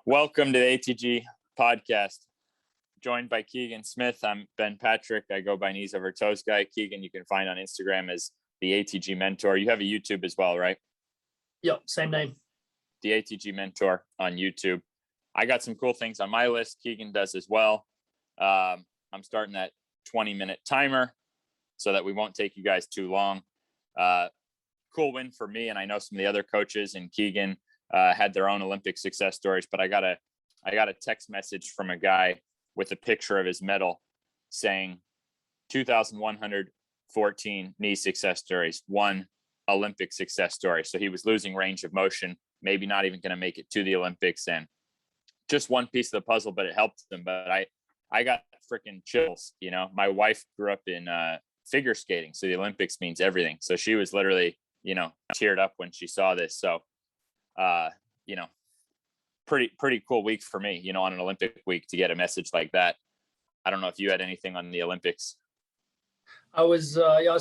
Welcome to the ATG podcast. Joined by Keegan Smith. I'm Ben Patrick. I go by Knees Over Toes Guy. Keegan, you can find on Instagram as the ATG Mentor. You have a YouTube as well, right? Yep, same name. The ATG Mentor on YouTube. I got some cool things on my list. Keegan does as well. I'm starting that 20-minute timer so that we won't take you guys too long. Cool win for me, and I know some of the other coaches and Keegan had their own Olympic success stories, but I got a text message from a guy with a picture of his medal saying 2,114 knee success stories, one Olympic success story. So he was losing range of motion, maybe not even going to make it to the Olympics, and just one piece of the puzzle, but it helped him. But I got freaking chills. You know, my wife grew up in figure skating, so the Olympics means everything. So she was literally, teared up when she saw this. So, pretty cool week for me, on an Olympic week to get a message like that. I don't know if you had anything on the Olympics. I was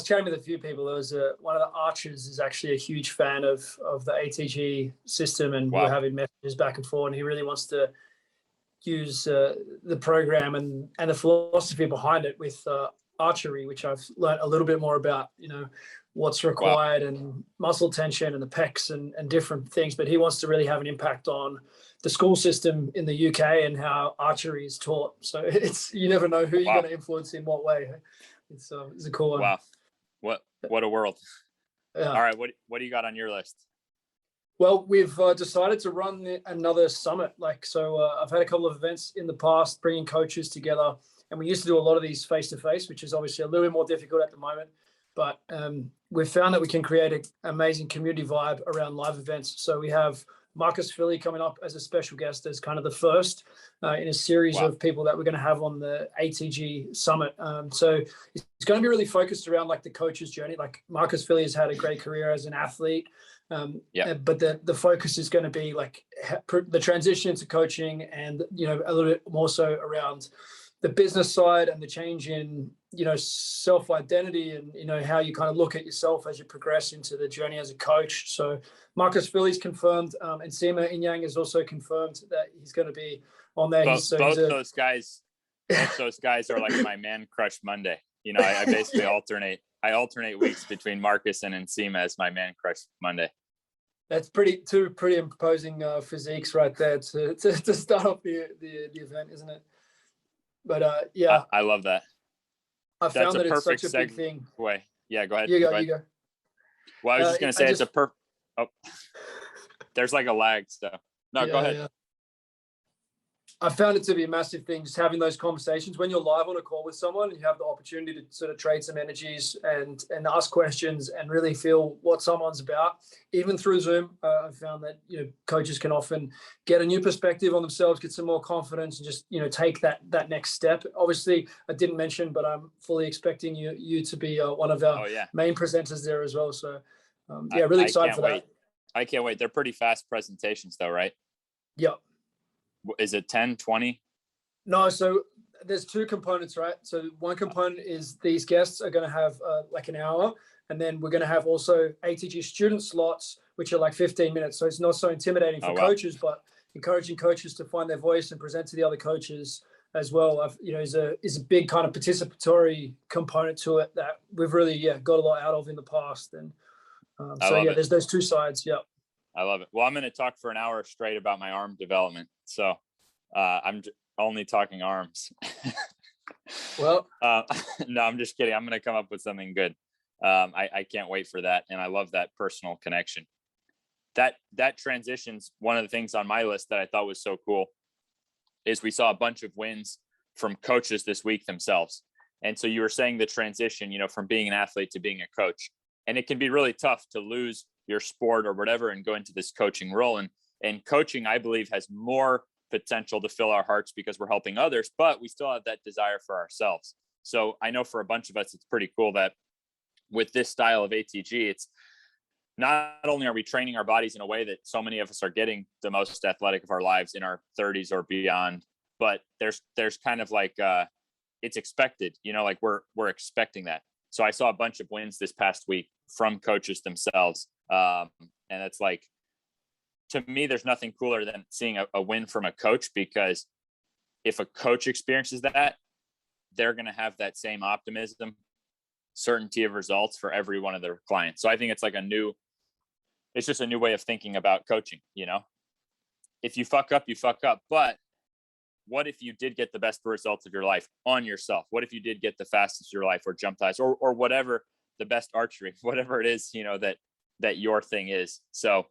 chatting with a few people. There was one of the archers is actually a huge fan of the ATG system, and Wow. we're having messages back and forth, and he really wants to use the program and the philosophy behind it with archery, which I've learned a little bit more about, what's required. Wow. And muscle tension and the pecs and different things. But he wants to really have an impact on the school system in the UK and how archery is taught. So you never know who you're going to influence in what way. It's a cool one. Wow. What a world. Yeah. All right. What do you got on your list? Well, we've decided to run another summit. I've had a couple of events in the past, bringing coaches together, and we used to do a lot of these face-to-face, which is obviously a little bit more difficult at the moment. But we've found that we can create an amazing community vibe around live events. So we have Marcus Philly coming up as a special guest as kind of the first in a series of people that we're going to have on the ATG Summit. So it's going to be really focused around the coach's journey. Like Marcus Philly has had a great career as an athlete. But the focus is going to be the transition into coaching and, a little bit more so around the business side and the change in, self-identity and, how you kind of look at yourself as you progress into the journey as a coach. So Marcus Philly's confirmed, and Seema Inyang has also confirmed that he's going to be on there. Both those guys are like my man crush Monday. I basically alternate weeks between Marcus and Nsima as my man crush Monday. That's two pretty imposing physiques right there to start off the event, isn't it? But I love that. I found that it's such a big thing. Yeah, go ahead. You go. Well, I was just going to say there's like a lag, so no, go ahead. Yeah. I found it to be a massive thing, just having those conversations when you're live on a call with someone and you have the opportunity to sort of trade some energies and ask questions and really feel what someone's about. Even through Zoom, I found that, coaches can often get a new perspective on themselves, get some more confidence and just, take that next step. Obviously, I didn't mention, but I'm fully expecting you to be one of our main presenters there as well. So, really excited for that. I can't wait. They're pretty fast presentations though, right? Yep. Is it 10, 20? No, so there's two components, right? So one component is these guests are going to have an hour, and then we're going to have also ATG student slots, which are 15 minutes. So it's not so intimidating for coaches, but encouraging coaches to find their voice and present to the other coaches as well. Is a big kind of participatory component to it that we've really got a lot out of in the past. And there's those two sides. Yeah. I love it. Well, I'm going to talk for an hour straight about my arm development. So I'm only talking arms. Well, no, I'm just kidding. I'm going to come up with something good. I can't wait for that. And I love that personal connection. That transitions. One of the things on my list that I thought was so cool is we saw a bunch of wins from coaches this week themselves. And so you were saying the transition, from being an athlete to being a coach. And it can be really tough to lose your sport or whatever and go into this coaching role. And coaching, I believe, has more potential to fill our hearts because we're helping others, but we still have that desire for ourselves. So I know for a bunch of us, it's pretty cool that with this style of ATG, it's not only are we training our bodies in a way that so many of us are getting the most athletic of our lives in our 30s or beyond, but there's kind of it's expected, we're expecting that. So I saw a bunch of wins this past week from coaches themselves. And it's to me, there's nothing cooler than seeing a win from a coach, because if a coach experiences that, they're going to have that same optimism, certainty of results for every one of their clients. So I think it's like it's just a new way of thinking about coaching. If you fuck up, you fuck up. But what if you did get the best results of your life on yourself? What if you did get the fastest of your life, or jump ties, or whatever, the best archery, whatever it is, that your thing is. So,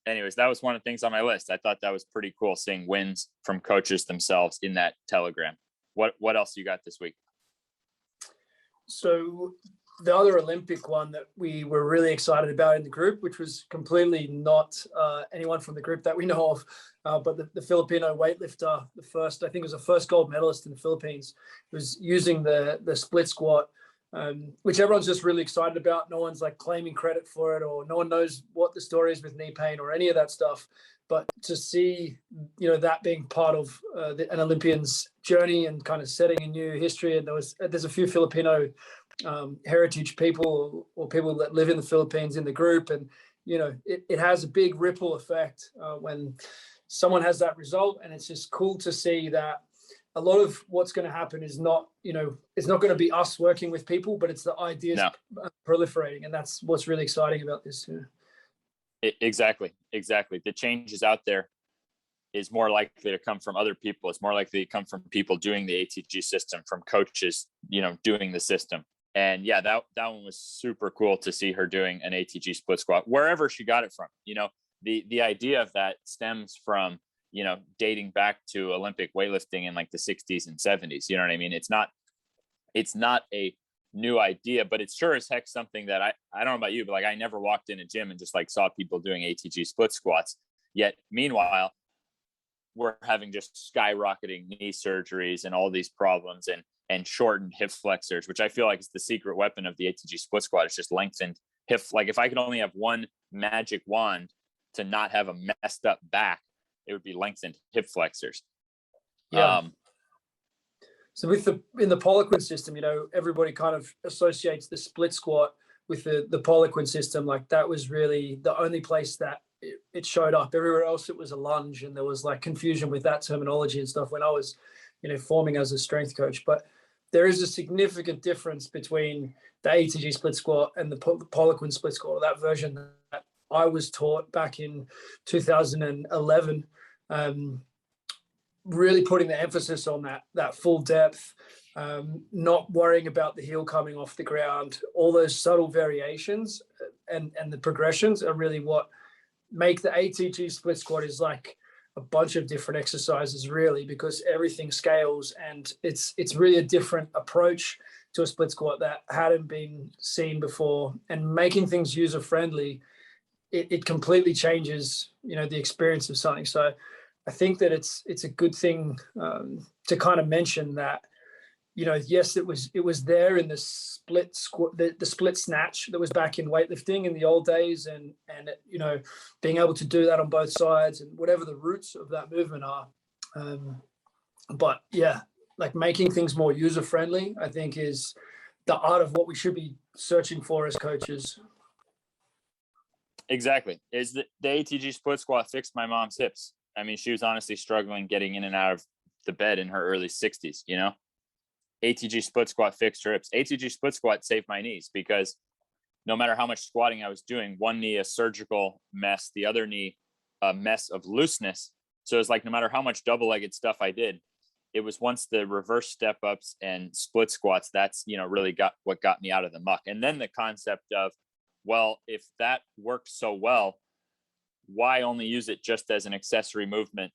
anyways, that was one of the things on my list. I thought that was pretty cool, seeing wins from coaches themselves in that telegram. What else you got this week? So the other Olympic one that we were really excited about in the group, which was completely not anyone from the group that we know of, but the Filipino weightlifter, I think it was the first gold medalist in the Philippines, was using the split squat, which everyone's just really excited about. No one's like claiming credit for it, or no one knows what the story is with knee pain or any of that stuff. But to see, that being part of an Olympian's journey and kind of setting a new history, and there's a few Filipino heritage people or people that live in the Philippines in the group, and it has a big ripple effect when someone has that result. And it's just cool to see that a lot of what's going to happen is not, it's not going to be us working with people, but it's the ideas proliferating, and that's what's really exciting about this. Exactly. The changes out there is more likely to come from other people. It's more likely to come from people doing the ATG system, from coaches, doing the system. And yeah, that one was super cool to see her doing an ATG split squat wherever she got it from. The idea of that stems from, dating back to Olympic weightlifting in like the 60s and 70s. You know what I mean? It's not a new idea, but it's sure as heck something that I don't know about you, but like I never walked in a gym and just like saw people doing ATG split squats. Yet meanwhile, we're having just skyrocketing knee surgeries and all these problems, and shortened hip flexors, which I feel like is the secret weapon of the ATG split squat. It's just lengthened hip. Like if I could only have one magic wand to not have a messed up back, it would be lengthened hip flexors. Yeah. So in the Poliquin system, everybody kind of associates the split squat with the Poliquin system. Like that was really the only place that it showed up. Everywhere else, it was a lunge, and there was like confusion with that terminology and stuff when I was, forming as a strength coach. But there is a significant difference between the ATG split squat and the Poliquin split squat, that version that I was taught back in 2011. Really putting the emphasis on that full depth, not worrying about the heel coming off the ground. All those subtle variations and the progressions are really what make the ATG split squat is like a bunch of different exercises, really, because everything scales, and it's really a different approach to a split squat that hadn't been seen before. And making things user friendly, it completely changes the experience of something. So I think that it's a good thing to kind of mention that, yes, it was there in the split squat, the split snatch that was back in weightlifting in the old days, and being able to do that on both sides and whatever the roots of that movement are. But yeah, like making things more user friendly, I think is the art of what we should be searching for as coaches. Exactly. Is the ATG split squat fixed my mom's hips? I mean, she was honestly struggling getting in and out of the bed in her early 60s, ATG split squat fixed her hips. ATG split squat saved my knees, because no matter how much squatting I was doing, one knee a surgical mess, the other knee a mess of looseness. So it's like no matter how much double-legged stuff I did, it was once the reverse step ups and split squats that's really got me out of the muck. And then the concept of, well, if that works so well, why only use it just as an accessory movement,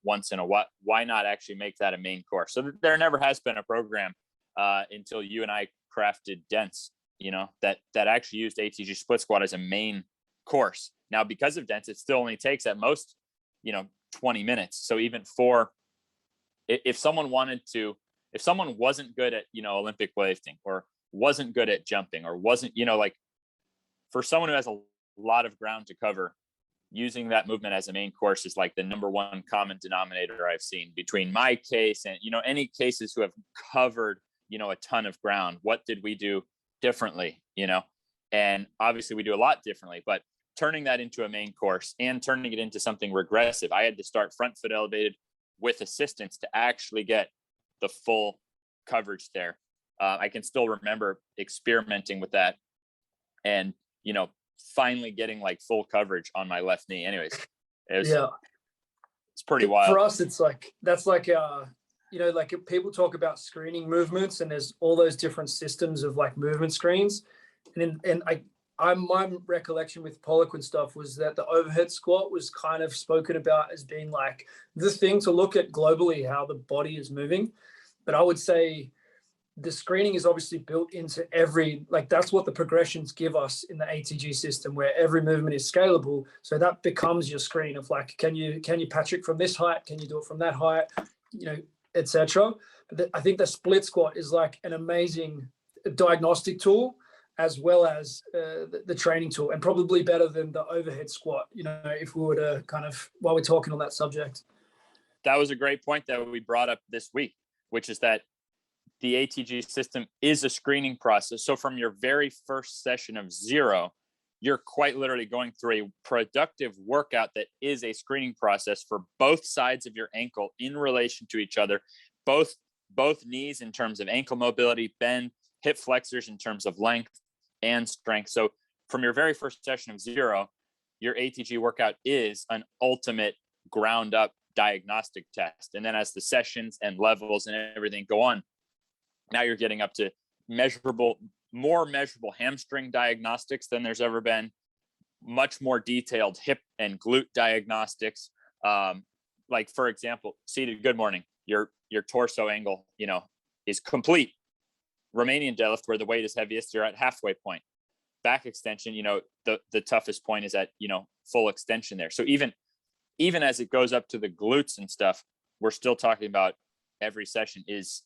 once in a while? Why not actually make that a main course? So there never has been a program until you and I crafted Dense, that actually used ATG split squat as a main course. Now, because of Dense, it still only takes at most, 20 minutes. So even if someone wasn't good at, Olympic weightlifting, or wasn't good at jumping, or wasn't, for someone who has a lot of ground to cover, using that movement as a main course is like the number one common denominator I've seen between my case and, any cases who have covered, a ton of ground. What did we do differently? And obviously we do a lot differently, but turning that into a main course and turning it into something regressive, I had to start front foot elevated with assistance to actually get the full coverage there. I can still remember experimenting with that and, finally getting like full coverage on my left knee. Anyways, it's pretty wild. For us, it's like, that's like, like people talk about screening movements, and there's all those different systems of like movement screens. My recollection with Poliquin stuff was that the overhead squat was kind of spoken about as being like the thing to look at globally, how the body is moving. But I would say the screening is obviously built into that's what the progressions give us in the ATG system, where every movement is scalable. So that becomes your screen of like, can you patch it from this height? Can you do it from that height? Etc. But I think the split squat is like an amazing diagnostic tool, as well as the training tool, and probably better than the overhead squat, if we were to kind of, while we're talking on that subject. That was a great point that we brought up this week, which is that the ATG system is a screening process. So from your very first session of 0, you're quite literally going through a productive workout that is a screening process for both sides of your ankle in relation to each other, both knees in terms of ankle mobility, bend, hip flexors in terms of length and strength. So from your very first session of 0, your ATG workout is an ultimate ground up diagnostic test. And then as the sessions and levels and everything go on, now you're getting up to more measurable hamstring diagnostics than there's ever been, much more detailed hip and glute diagnostics. Like for example, seated good morning, your torso angle, is complete. Romanian deadlift, where the weight is heaviest, you're at halfway point. Back extension, the toughest point is at, full extension there. So even as it goes up to the glutes and stuff, we're still talking about every session is,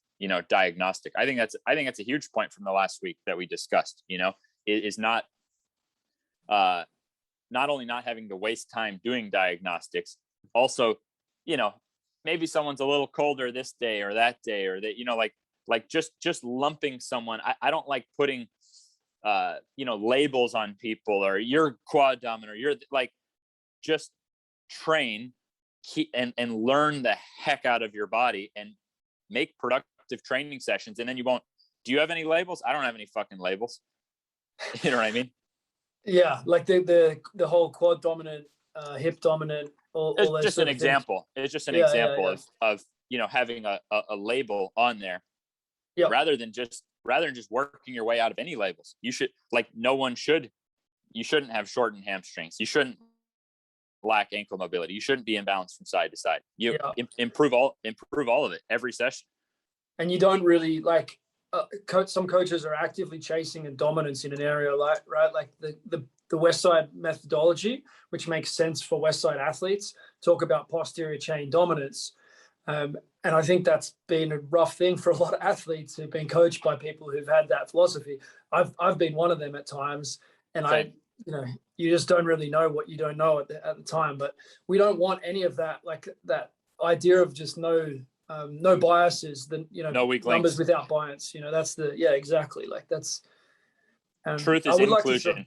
diagnostic. I think that's a huge point from the last week that we discussed. Is not only not having to waste time doing diagnostics, also, maybe someone's a little colder this day or that day, or that, like just lumping someone. I don't like putting labels on people, or you're quad dominant, or you're like, just train and learn the heck out of your body and make productive training sessions. And then do you have any labels? I don't have any fucking labels. You know what I mean? Yeah. Like the whole quad dominant, hip dominant, it's just an example. It's just an example of having a label on there. Yeah. Rather than just working your way out of any labels. You shouldn't have shortened hamstrings. You shouldn't lack ankle mobility. You shouldn't be imbalanced from side to side. Improve all of it every session. And you don't really some coaches are actively chasing a dominance in an area, like the West Side methodology, which makes sense for West Side athletes, talk about posterior chain dominance. And I think that's been a rough thing for a lot of athletes who've been coached by people who've had that philosophy. I've been one of them at times, and Same. You just don't really know what you don't know at the time. But we don't want any of that, like that idea of just no biases, no weak numbers links. without bias. That's exactly. Like that's truth is inclusion.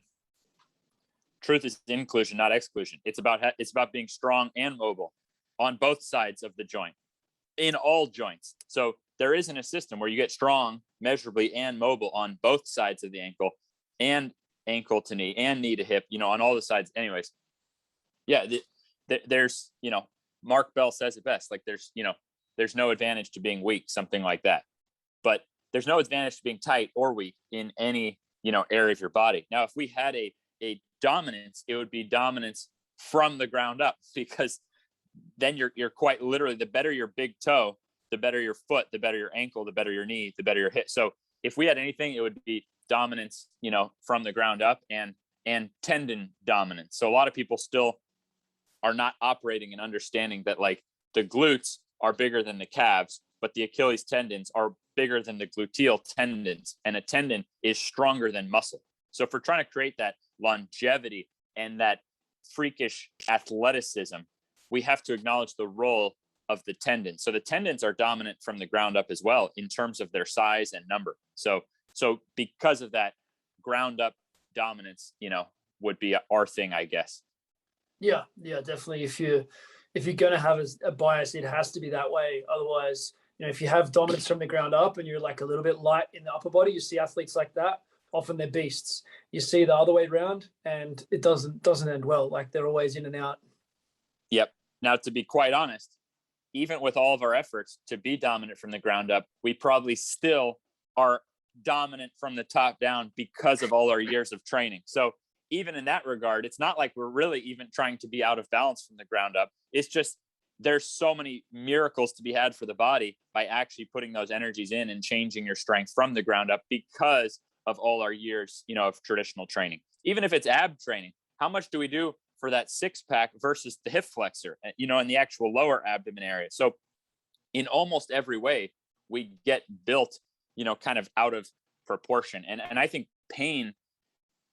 Truth is inclusion, not exclusion. It's about being strong and mobile on both sides of the joint, in all joints. So there isn't a system where you get strong measurably and mobile on both sides of the ankle, and ankle to knee and knee to hip, on all the sides. Anyways, there's, Mark Bell says it best. Like there's no advantage to being weak, something like that. But there's no advantage to being tight or weak in any, area of your body. Now, if we had a dominance, it would be dominance from the ground up, because then you're quite literally, the better your big toe, the better your foot, the better your ankle, the better your knee, the better your hip. So if we had anything, it would be dominance, from the ground up, and tendon dominance. So a lot of people still are not operating and understanding that, like, the glutes are bigger than the calves, but the Achilles tendons are bigger than the gluteal tendons, and a tendon is stronger than muscle. So if we're trying to create that longevity and that freakish athleticism, we have to acknowledge the role of the tendons. So the tendons are dominant from the ground up as well in terms of their size and number. So because of that ground up dominance, would be our thing, I guess. Yeah, definitely. If you're going to have a bias, it has to be that way. Otherwise, if you have dominance from the ground up and you're like a little bit light in the upper body, you see athletes like that. Often they're beasts. You see the other way around, and it doesn't end well. Like they're always in and out. Yep. Now, to be quite honest, even with all of our efforts to be dominant from the ground up, we probably still are dominant from the top down because of all our years of training. So even in that regard, it's not like we're really even trying to be out of balance from the ground up. It's just there's so many miracles to be had for the body by actually putting those energies in and changing your strength from the ground up because of all our years, of traditional training. Even if it's ab training, how much do we do for that six pack versus the hip flexor, in the actual lower abdomen area? So in almost every way, we get built, kind of out of proportion. And I think pain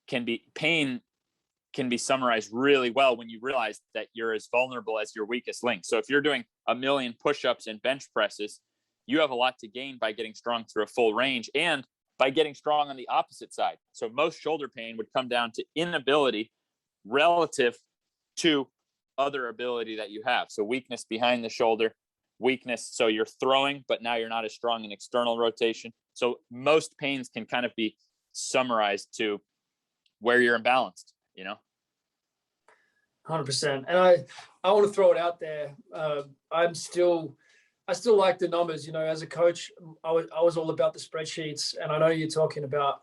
can be summarized really well when you realize that you're as vulnerable as your weakest link. So if you're doing 1,000,000 push-ups and bench presses, you have a lot to gain by getting strong through a full range and by getting strong on the opposite side. So most shoulder pain would come down to inability relative to other ability that you have. So weakness behind the shoulder, weakness. So you're throwing, but now you're not as strong in external rotation. So most pains can kind of be summarized to where you're imbalanced, 100%. And I want to throw it out there. I still like the numbers. As a coach, I was all about the spreadsheets, and I know you're talking about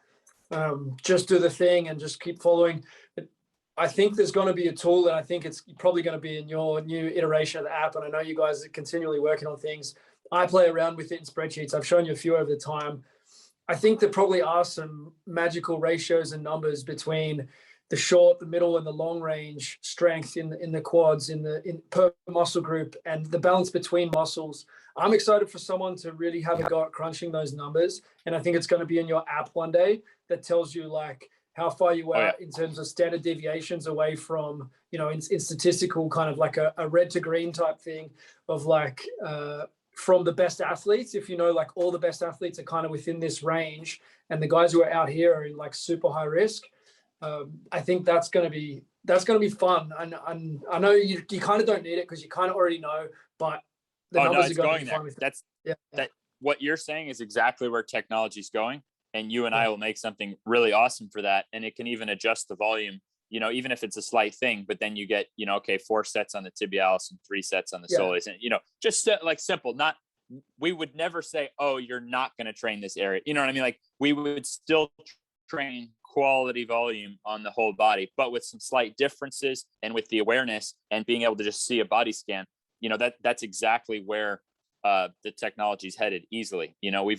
just do the thing and just keep following. But I think there's going to be a tool, and I think it's probably going to be in your new iteration of the app. And I know you guys are continually working on things. I play around with it in spreadsheets. I've shown you a few over the time. I think there probably are some magical ratios and numbers between the short, the middle, and the long range strength in the quads, in per muscle group, and the balance between muscles. I'm excited for someone to really have a go at crunching those numbers, and I think it's going to be in your app one day that tells you like how far you are in terms of standard deviations away from, in statistical kind of like a red to green type thing of like from the best athletes. If like all the best athletes are kind of within this range, and the guys who are out here are in like super high risk. I think that's going to be fun. And I know you kind of don't need it because you kind of already know, but the numbers are going to be fun with it. That what you're saying is exactly where technology is going. And you and I will make something really awesome for that. And it can even adjust the volume, even if it's a slight thing, but then you get, 4 sets on the tibialis and 3 sets on the soleus, and, just like simple, we would never say, oh, you're not going to train this area. You know what I mean? Like we would still train quality volume on the whole body, but with some slight differences and with the awareness and being able to just see a body scan, that's exactly where the technology is headed easily. We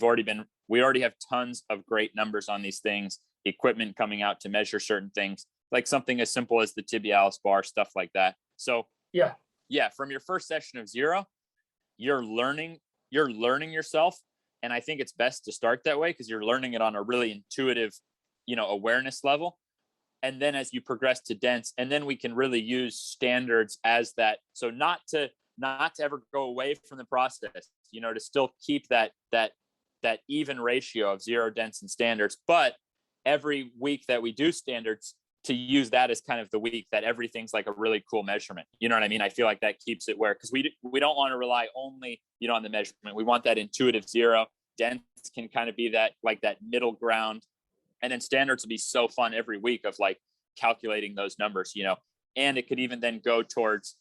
already have tons of great numbers on these things, equipment coming out to measure certain things, like something as simple as the tibialis bar, stuff like that. So yeah, from your first session of 0, you're learning yourself. And I think it's best to start that way because you're learning it on a really intuitive, awareness level. And then as you progress to dense, and then we can really use standards as that. So not to ever go away from the process, to still keep that even ratio of 0, dense, and standards. But every week that we do standards, to use that as kind of the week that everything's like a really cool measurement. You know what I mean? I feel like that keeps it where, because we don't want to rely only, on the measurement. We want that intuitive 0. Dense can kind of be that, like that middle ground. And then standards will be so fun every week of like calculating those numbers, and it could even then go towards,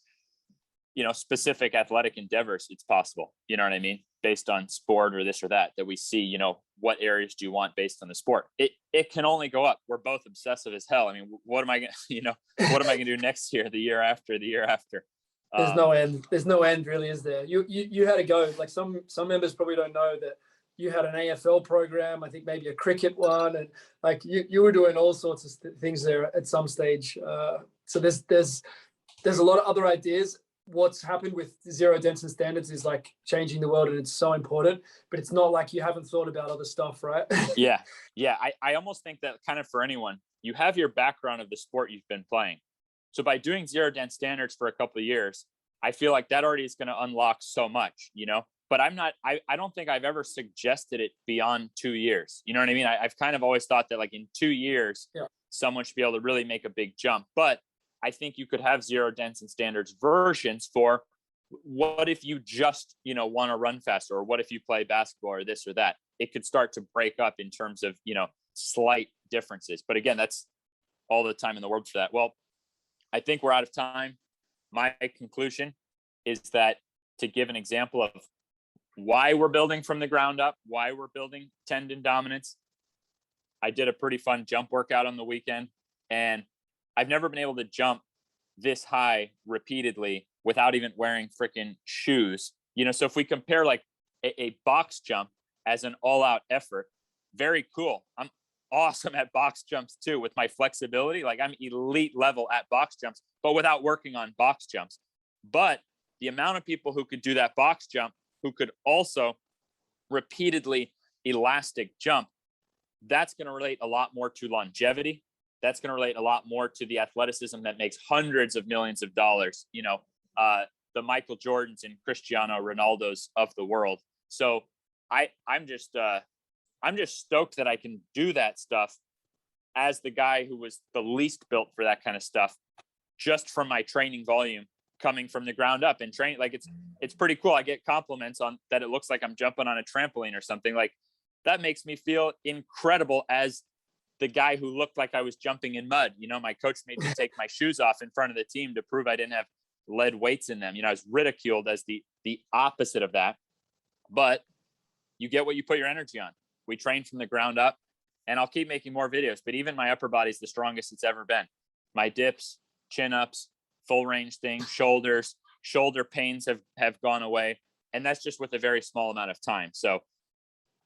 specific athletic endeavors. It's possible, you know what I mean? Based on sport or this or that we see, what areas do you want based on the sport? It can only go up. We're both obsessive as hell. I mean, what am I going to, what am I going to do next year, the year after, the year after? There's no end. There's no end, really, is there? You had to go. Like some members probably don't know that you had an AFL program, I think maybe a cricket one, and like you were doing all sorts of things there at some stage. So there's a lot of other ideas. What's happened with 0, dense, and standards is like changing the world, and it's so important, but it's not like you haven't thought about other stuff, right? Yeah. I almost think that kind of for anyone, you have your background of the sport you've been playing. So by doing 0, dense standards for a couple of years, I feel like that already is going to unlock so much, but I don't think I've ever suggested it beyond 2 years. You know what I mean? I've kind of always thought that like in 2 years, someone should be able to really make a big jump. But I think you could have zero dents and standards versions for what if you just, want to run faster, or what if you play basketball or this or that. It could start to break up in terms of, slight differences. But again, that's all the time in the world for that. Well, I think we're out of time. My conclusion is that, to give an example of why we're building from the ground up, why we're building tendon dominance, I did a pretty fun jump workout on the weekend, and I've never been able to jump this high repeatedly without even wearing freaking shoes. So if we compare like a box jump as an all-out effort, very cool. I'm awesome at box jumps too with my flexibility. Like I'm elite level at box jumps, but without working on box jumps. But the amount of people who could do that box jump, who could also repeatedly elastic jump, that's going to relate a lot more to longevity. That's going to relate a lot more to the athleticism that makes hundreds of millions of dollars, the Michael Jordans and Cristiano Ronaldos of the world. So I'm just stoked that I can do that stuff as the guy who was the least built for that kind of stuff, just from my training volume coming from the ground up and training. Like it's pretty cool. I get compliments on that. It looks like I'm jumping on a trampoline or something. Like that makes me feel incredible as the guy who looked like I was jumping in mud. My coach made me take my shoes off in front of the team to prove I didn't have lead weights in them. I was ridiculed as the opposite of that. But you get what you put your energy on. We train from the ground up, and I'll keep making more videos. But even my upper body's the strongest it's ever been. My dips, chin ups, full range things, shoulders, shoulder pains have gone away. And that's just with a very small amount of time. So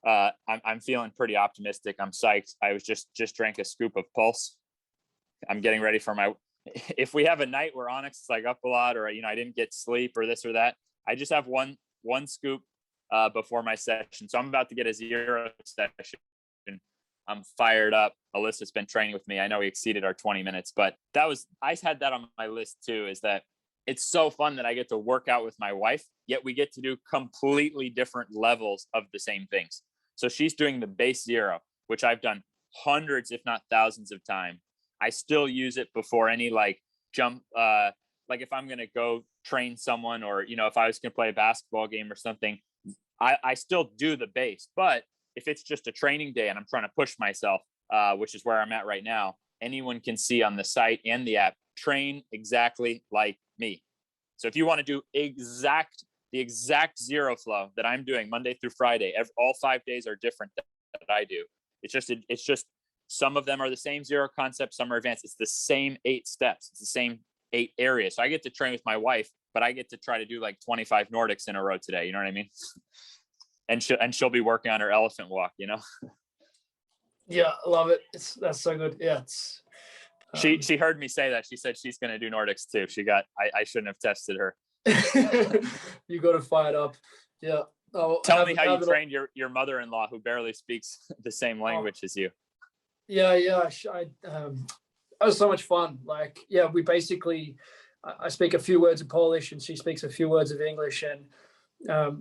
I'm feeling pretty optimistic. I'm psyched. I was just drank a scoop of Pulse. I'm getting ready for if we have a night where Onyx is like up a lot, or, I didn't get sleep or this or that, I just have one scoop before my session. So I'm about to get a 0 session. I'm fired up. Alyssa's been training with me. I know we exceeded our 20 minutes, but I had that on my list too, is that it's so fun that I get to work out with my wife, yet we get to do completely different levels of the same things. So she's doing the base 0, which I've done hundreds, if not thousands of times. I still use it before any jump. Like if I'm going to go train someone, or, if I was going to play a basketball game or something, I still do the base. But if it's just a training day and I'm trying to push myself, which is where I'm at right now, anyone can see on the site and the app, train exactly like me. So if you want to do the exact 0 flow that I'm doing Monday through Friday, all 5 days are different that I do. It's just some of them are the same 0 concept, some are advanced. It's the same 8 steps. It's the same 8 areas. So I get to train with my wife, but I get to try to do like 25 Nordics in a row today. You know what I mean? And she'll be working on her elephant walk, Yeah, I love it. That's so good. Yeah, it's she heard me say that. She said she's going to do Nordics too. I shouldn't have tested her. You got to fire it up. Yeah. Tell me how you trained your mother-in-law, who barely speaks the same language as you. Yeah. It was so much fun. We basically, I speak a few words of Polish and she speaks a few words of English, and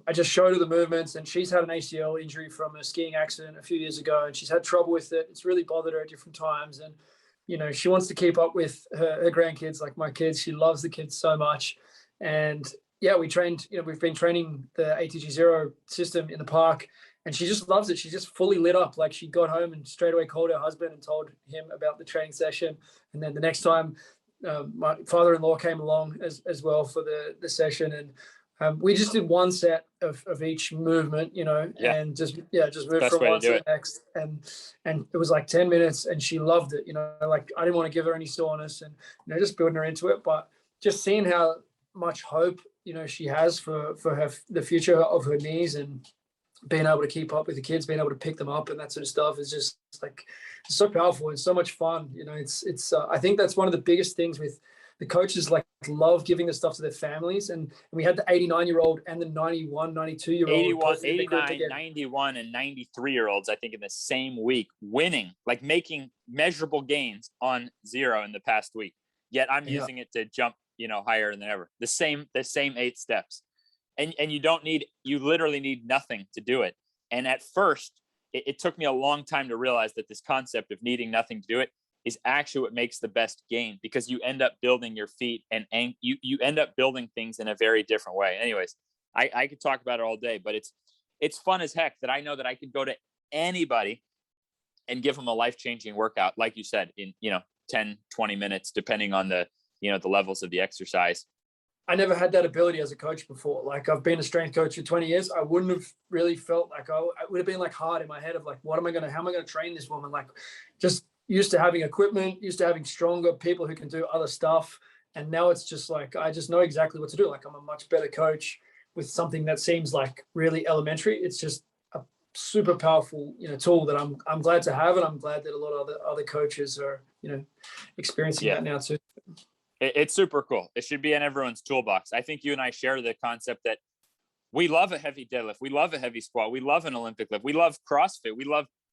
I just showed her the movements. And she's had an ACL injury from a skiing accident a few years ago, and she's had trouble with it. It's really bothered her at different times. And, she wants to keep up with her grandkids, like my kids. She loves the kids so much. And yeah, we trained, we've been training the ATG 0 system in the park, and she just loves it. She just fully lit up. Like she got home and straight away called her husband and told him about the training session. And then the next time my father-in-law came along as well for the session. And we just did one set of each movement, and just moved from one to the next. And it was like 10 minutes and she loved it, like I didn't want to give her any soreness, and, just building her into it. But just seeing how much hope, she has for the future of her knees, and being able to keep up with the kids, being able to pick them up and that sort of stuff is just like so powerful and so much fun. It's I think that's one of the biggest things with the coaches, love giving the stuff to their families. And we had the 89-year-old and the 91, 92-year-old. 89, 91, and 93-year-olds, I think, in the same week, winning, making measurable gains on 0 in the past week. Yet I'm using it to jump, higher than ever. The same 8 steps. and you literally need nothing to do it. And at first, it took me a long time to realize that this concept of needing nothing to do it is actually what makes the best game, because you end up building your feet and you end up building things in a very different way. Anyways, I could talk about it all day, but it's fun as heck that I know that I could go to anybody and give them a life-changing workout, like you said, in 10, 20 minutes, depending on the the levels of the exercise. I never had that ability as a coach before. Like, I've been a strength coach for 20 years. I wouldn't have really felt like it would have been like hard in my head of like, how am I going to train this woman? Like, just used to having equipment, used to having stronger people who can do other stuff. And now it's just like, I just know exactly what to do. Like, I'm a much better coach with something that seems like really elementary. It's just a super powerful, tool that I'm glad to have. And I'm glad that a lot of other coaches are, experiencing that now too. It's super cool. It should be in everyone's toolbox. I think you and I share the concept that we love a heavy deadlift. We love a heavy squat. We love an Olympic lift. We love CrossFit.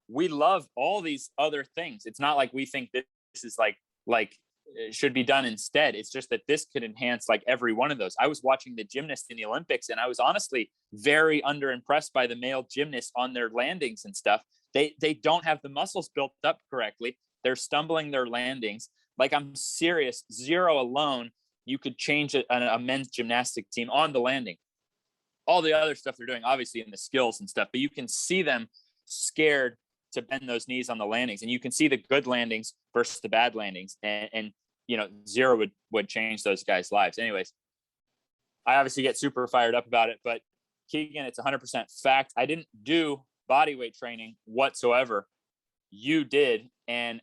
We love all these other things. It's not like we think this is like it should be done instead. It's just that this could enhance like every one of those. I was watching the gymnasts in the Olympics, and I was honestly very underimpressed by the male gymnasts on their landings and stuff. They don't have the muscles built up correctly. They're stumbling their landings. Like, I'm serious. Zero alone, you could change a men's gymnastic team on the landing. All the other stuff they're doing, obviously, in the skills and stuff, but you can see them scared to bend those knees on the landings, and you can see the good landings versus the bad landings. And zero would change those guys' lives. Anyways, I obviously get super fired up about it, but Keegan, it's 100% fact. I didn't do body weight training whatsoever. You did, and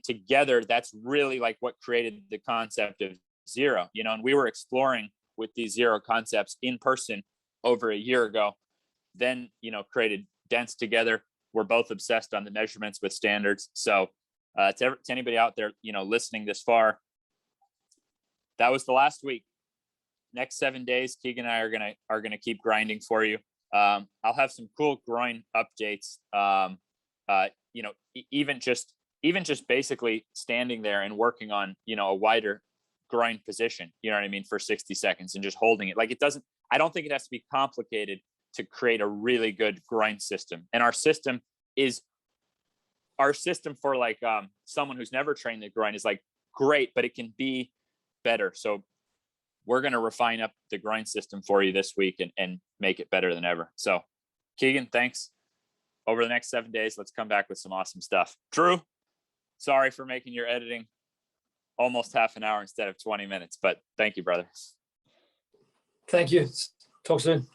together, that's really like what created the concept of zero, and we were exploring with these zero concepts in person over a year ago, then, created Dense together. We're both obsessed on the measurements with standards. So to anybody out there, listening this far, that was the last week. Next 7 days, Keegan and I are gonna keep grinding for you. I'll have some cool groin updates. Even just basically standing there and working on, a wider groin position, you know what I mean, for 60 seconds and just holding it. Like, I don't think it has to be complicated to create a really good groin system. And our system for like someone who's never trained the groin is like great, but it can be better. So we're going to refine up the groin system for you this week and make it better than ever. So Keegan, thanks. Over the next 7 days, let's come back with some awesome stuff. Drew, sorry for making your editing almost half an hour instead of 20 minutes, but thank you, brother. Thank you. Talk soon.